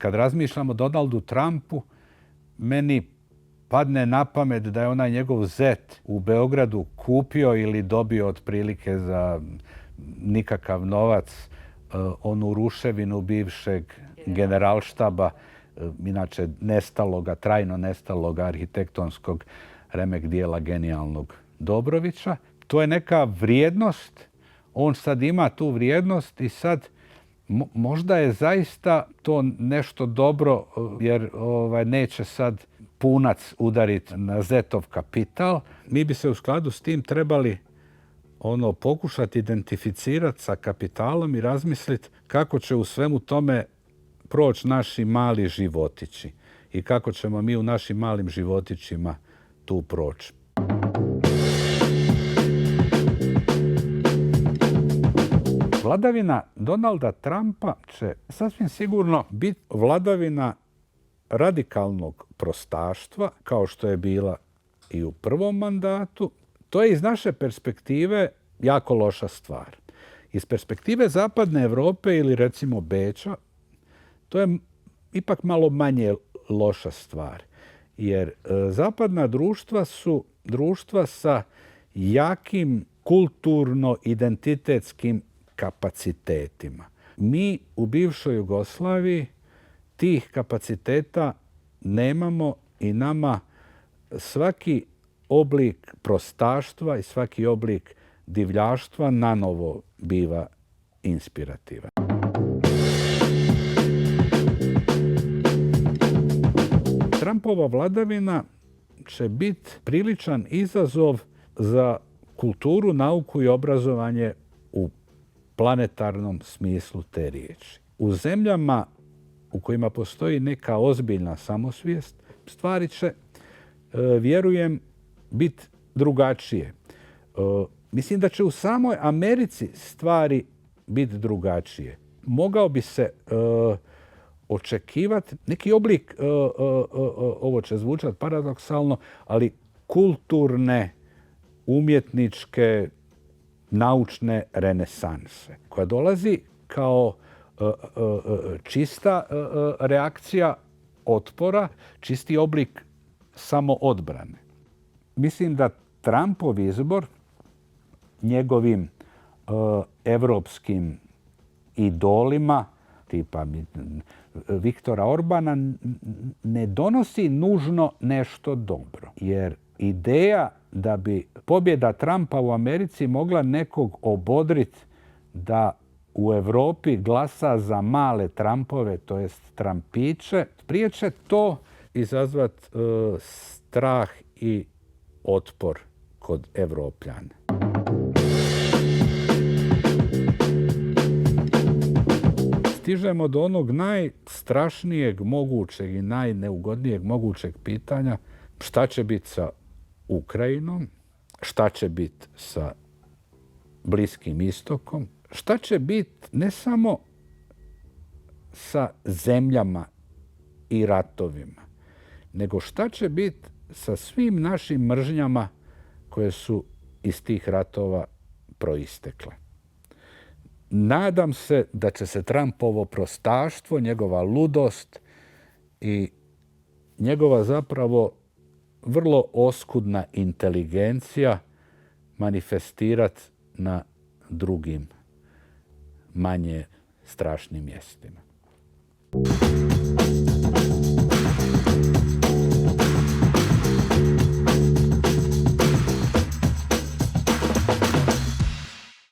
Kad razmišljam o Donaldu Trumpu, meni padne na pamet da je onaj njegov zet u Beogradu kupio ili dobio otprilike za nikakav novac onu ruševinu bivšeg generalštaba, inače trajno nestaloga arhitektonskog remek dijela genijalnog Dobrovića. To je neka vrijednost. On sad ima tu vrijednost i sad možda je zaista to nešto dobro, jer neće sad punac udariti na zetov kapital. Mi bi se u skladu s tim trebali pokušati identificirati sa kapitalom i razmisliti kako će u svemu tome proći naši mali životići i kako ćemo mi u našim malim životićima tu proći. Vladavina Donalda Trumpa će sasvim sigurno biti vladavina radikalnog prostaštva, kao što je bila i u prvom mandatu. To je iz naše perspektive jako loša stvar. Iz perspektive zapadne Europe ili recimo Beča, to je ipak malo manje loša stvar. Jer zapadna društva su društva sa jakim kulturno-identitetskim kapacitetima. Mi u bivšoj Jugoslaviji tih kapaciteta nemamo i nama svaki oblik prostaštva i svaki oblik divljaštva nanovo biva inspirativan. Trumpova vladavina će biti priličan izazov za kulturu, nauku i obrazovanje u planetarnom smislu te riječi. U zemljama u kojima postoji neka ozbiljna samosvijest, stvari će, vjerujem, biti drugačije. Mislim da će u samoj Americi stvari biti drugačije. Mogao bi se očekivati neki oblik, ovo će zvučati paradoksalno, ali kulturne, umjetničke, naučne renesanse, koja dolazi kao čista reakcija otpora, čisti oblik samoodbrane. Mislim da Trumpov izbor njegovim evropskim idolima, tipa Viktora Orbana, ne donosi nužno nešto dobro. Jer ideja da bi pobjeda Trumpa u Americi mogla nekog obodriti da u Europi glasa za male Trumpove, to jest Trumpiće, prije će to izazvati strah i otpor kod Evropljana. Stižemo do onog najstrašnijeg mogućeg i najneugodnijeg mogućeg pitanja: šta će biti sa Ukrajinom, šta će biti sa Bliskim istokom, šta će biti ne samo sa zemljama i ratovima, nego šta će biti sa svim našim mržnjama koje su iz tih ratova proistekle. Nadam se da će se Trumpovo prostaštvo, njegova ludost i njegova zapravo vrlo oskudna inteligencija manifestirati na drugim, manje strašnim mjestima.